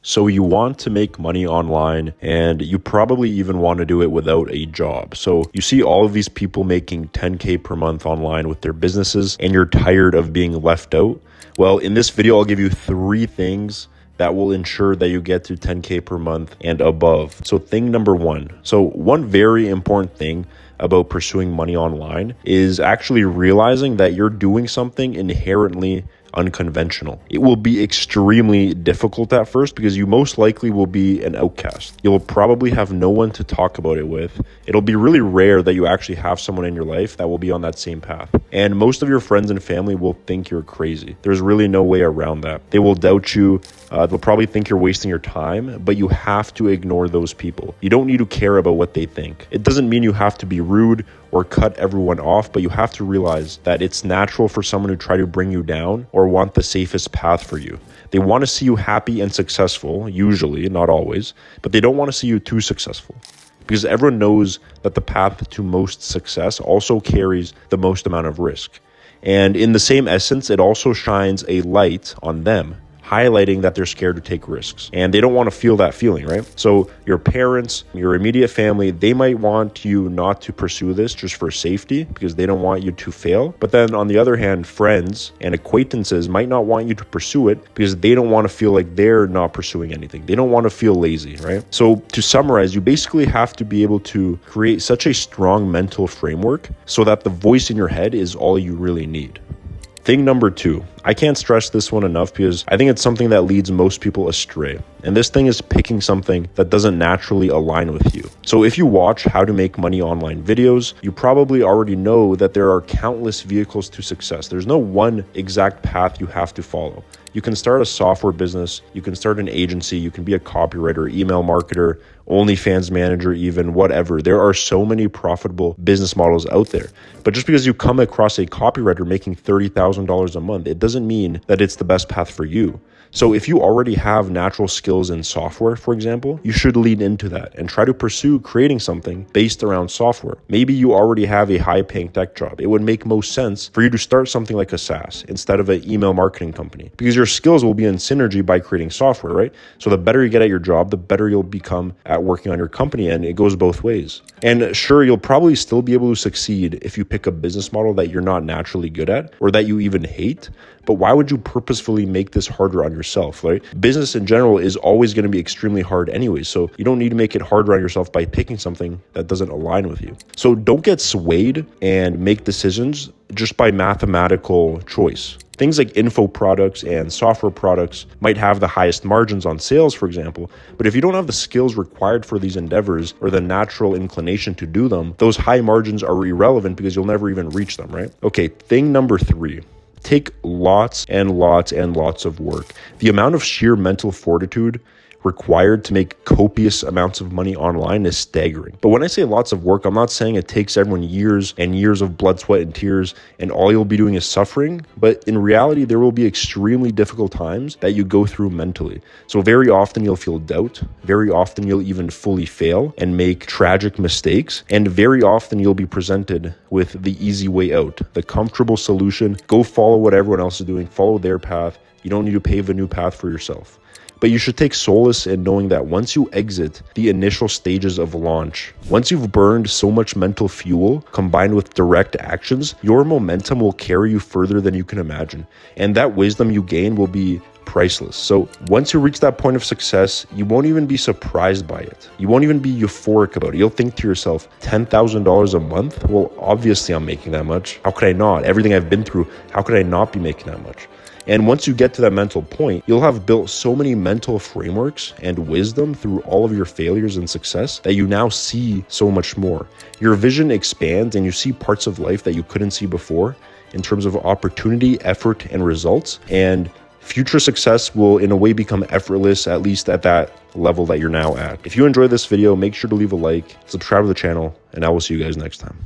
So you want to make money online, and you probably even want to do it without a job. So you see all of these people making 10K per month online with their businesses, and you're tired of being left out. Well, in this video, I'll give you 3 things that will ensure that you get to 10K per month and above. So thing number 1. So one very important thing about pursuing money online is actually realizing that you're doing something inherently unconventional. It will be extremely difficult at first because you most likely will be an outcast. You'll probably have no one to talk about it with. It'll be really rare that you actually have someone in your life that will be on that same path. And most of your friends and family will think you're crazy. There's really no way around that. They will doubt you. They'll probably think you're wasting your time, but you have to ignore those people. You don't need to care about what they think. It doesn't mean you have to be rude or cut everyone off, but you have to realize that it's natural for someone to try to bring you down or want the safest path for you. They want to see you happy and successful, usually, not always, but they don't want to see you too successful. Because everyone knows that the path to most success also carries the most amount of risk. And in the same essence, it also shines a light on them, highlighting that they're scared to take risks and they don't want to feel that feeling, right? So your parents, your immediate family, they might want you not to pursue this just for safety because they don't want you to fail. But then on the other hand, friends and acquaintances might not want you to pursue it because they don't want to feel like they're not pursuing anything. They don't want to feel lazy, right? So to summarize, you basically have to be able to create such a strong mental framework so that the voice in your head is all you really need. Thing number 2, I can't stress this one enough because I think it's something that leads most people astray. And this thing is picking something that doesn't naturally align with you. So if you watch how to make money online videos, you probably already know that there are countless vehicles to success. There's no one exact path you have to follow. You can start a software business, you can start an agency, you can be a copywriter, email marketer, OnlyFans manager, even whatever. There are so many profitable business models out there. But just because you come across a copywriter making $30,000 a month, it doesn't mean that it's the best path for you. So if you already have natural skills in software, for example, you should lean into that and try to pursue creating something based around software. Maybe you already have a high-paying tech job. It would make most sense for you to start something like a SaaS instead of an email marketing company because your skills will be in synergy by creating software, right? So the better you get at your job, the better you'll become at working on your company, and it goes both ways. And sure, you'll probably still be able to succeed if you pick a business model that you're not naturally good at or that you even hate. But why would you purposefully make this harder on yourself, right? Business in general is always going to be extremely hard anyway. So you don't need to make it harder on yourself by picking something that doesn't align with you. So don't get swayed and make decisions just by mathematical choice. Things like info products and software products might have the highest margins on sales, for example, but if you don't have the skills required for these endeavors or the natural inclination to do them, those high margins are irrelevant because you'll never even reach them, right? Okay, thing number 3. Take lots and lots and lots of work. The amount of sheer mental fortitude required to make copious amounts of money online is staggering. But when I say lots of work, I'm not saying it takes everyone years and years of blood, sweat, and tears, and all you'll be doing is suffering. But in reality, there will be extremely difficult times that you go through mentally. So very often you'll feel doubt. Very often you'll even fully fail and make tragic mistakes. And very often you'll be presented with the easy way out, the comfortable solution. Go follow what everyone else is doing, follow their path. You don't need to pave a new path for yourself. But you should take solace in knowing that once you exit the initial stages of launch, once you've burned so much mental fuel combined with direct actions, your momentum will carry you further than you can imagine. And that wisdom you gain will be priceless. So once you reach that point of success, you won't even be surprised by it. You won't even be euphoric about it. You'll think to yourself, $10,000 a month? Well, obviously I'm making that much. How could I not? Everything I've been through, how could I not be making that much? And once you get to that mental point, you'll have built so many mental frameworks and wisdom through all of your failures and success that you now see so much more. Your vision expands and you see parts of life that you couldn't see before in terms of opportunity, effort, and results. And future success will in a way become effortless, at least at that level that you're now at. If you enjoyed this video, make sure to leave a like, subscribe to the channel, and I will see you guys next time.